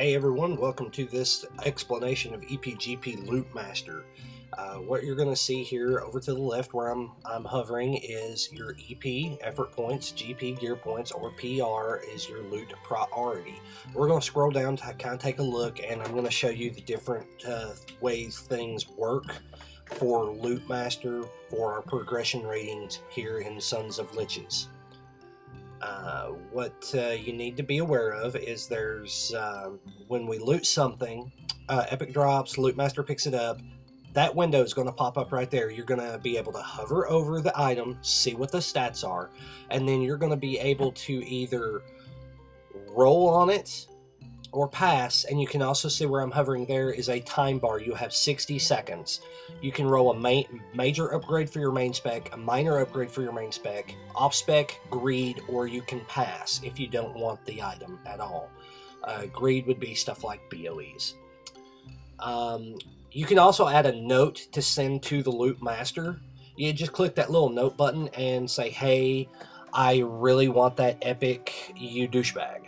Hey everyone, welcome to this explanation of EpGp Lootmaster. What you're going to see here over to the left where I'm hovering is your EP, effort points, GP, gear points, or PR is your loot priority. We're going to scroll down to kind of take a look, and I'm going to show you the different ways things work for Lootmaster for our progression ratings here in Sons of Liches. What you need to be aware of is there's when we loot something, Epic drops, Lootmaster picks it up, that window is going to pop up right there. You're going to be able to hover over the item, see what the stats are, and then you're going to be able to either roll on it or pass. And you can also see where I'm hovering there is a time bar. You have 60 seconds. You can roll a major upgrade for your main spec, a minor upgrade for your main spec, off spec, greed, or you can pass if you don't want the item at all. Greed would be stuff like BOEs. You can also add a note to send to the Loot Master. You just click that little note button and say, hey, I really want that epic, you douchebag,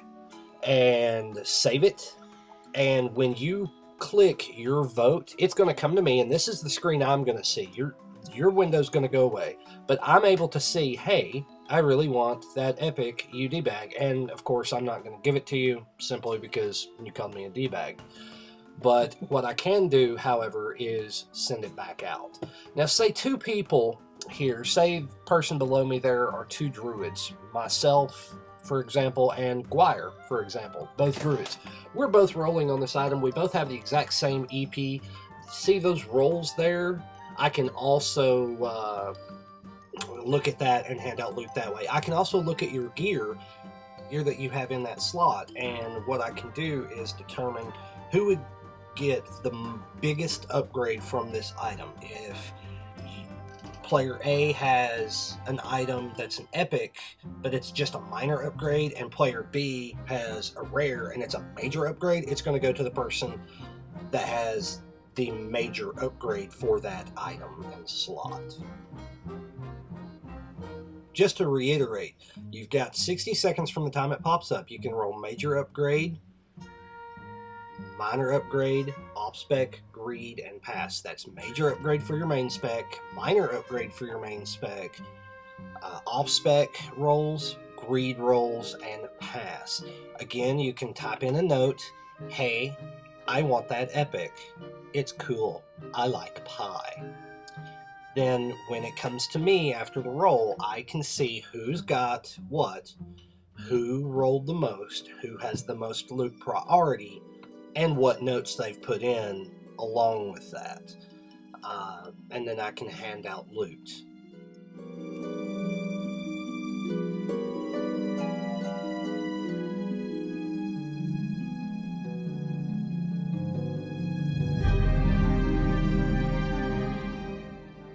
and save it. And when you click your vote, it's going to come to me, and this is the screen I'm going to see. Your window's going to go away, but I'm able to see, hey, I really want that epic UD bag, and of course I'm not going to give it to you simply because you called me a D-bag. But what I can do, however, is send it back out. Now, say two people here, say the person below me there are two druids, myself, for example, and Guire, for example, both druids. We're both rolling on this item. We both have the exact same EP. See those rolls there? I can also look at that and hand out loot that way. I can also look at your gear that you have in that slot, and what I can do is determine who would get the biggest upgrade from this item. If player A has an item that's an epic, but it's just a minor upgrade, and player B has a rare and it's a major upgrade, it's going to go to the person that has the major upgrade for that item and slot. Just to reiterate, you've got 60 seconds from the time it pops up. You can roll major upgrade, minor upgrade, off spec, greed, and pass. That's major upgrade for your main spec, minor upgrade for your main spec, off spec rolls, greed rolls, and pass. Again, you can type in a note, hey, I want that epic. It's cool. I like pie. Then when it comes to me after the roll, I can see who's got what, who rolled the most, who has the most loot priority, and what notes they've put in along with that. And then I can hand out loot.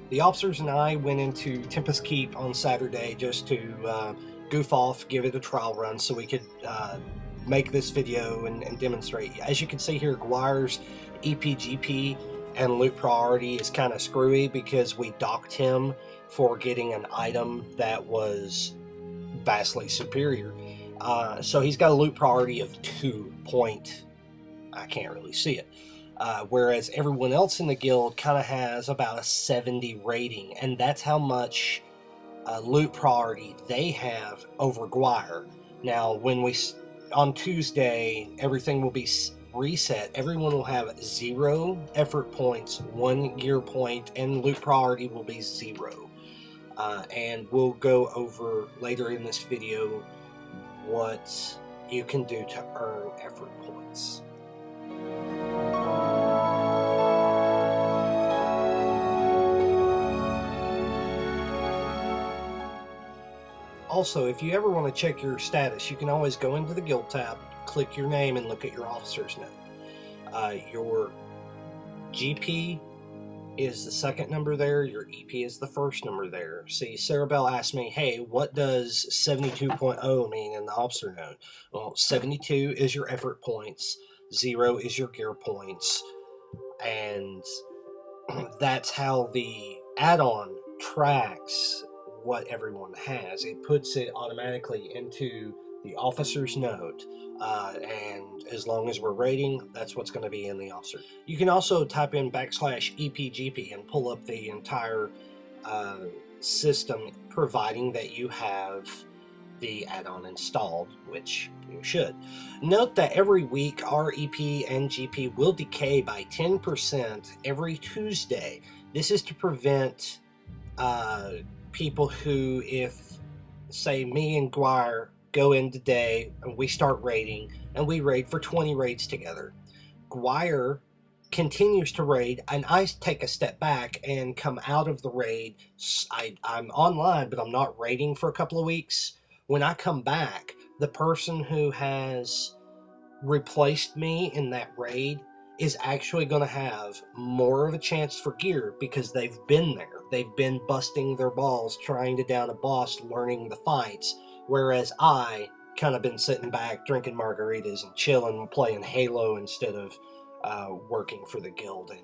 The officers and I went into Tempest Keep on Saturday just to goof off, give it a trial run so we could make this video and demonstrate. As you can see here, Guire's EpGp and loot priority is kind of screwy because we docked him for getting an item that was vastly superior. So he's got a loot priority of 2 point, I can't really see it. Whereas everyone else in the guild kind of has about a 70 rating, and that's how much loot priority they have over Guire. Now, when on Tuesday, everything will be reset. Everyone will have 0 effort points, 1 gear point, and loot priority will be 0. And we'll go over later in this video what you can do to earn effort points. Also, if you ever want to check your status, you can always go into the guild tab, click your name, and look at your officer's note. Your GP is the second number there, your EP is the first number there. See, Sarah Bell asked me, hey, what does 72.0 mean in the officer note? Well, 72 is your effort points, 0 is your gear points, and that's how the add-on tracks what everyone has. It puts it automatically into the officer's note, and as long as we're raiding, that's what's going to be in the officer. You can also type in /EpGp and pull up the entire system, providing that you have the add-on installed, which you should. Note that every week our EP and GP will decay by 10% every Tuesday. This is to prevent people who, if say me and Guire go in today and we start raiding and we raid for 20 raids together, Guire continues to raid and I take a step back and come out of the raid. I'm online, but I'm not raiding for a couple of weeks. When I come back, the person who has replaced me in that raid is actually going to have more of a chance for gear because they've been there. They've been busting their balls trying to down a boss, learning the fights, whereas I kind of been sitting back drinking margaritas and chilling, playing Halo instead of working for the guild and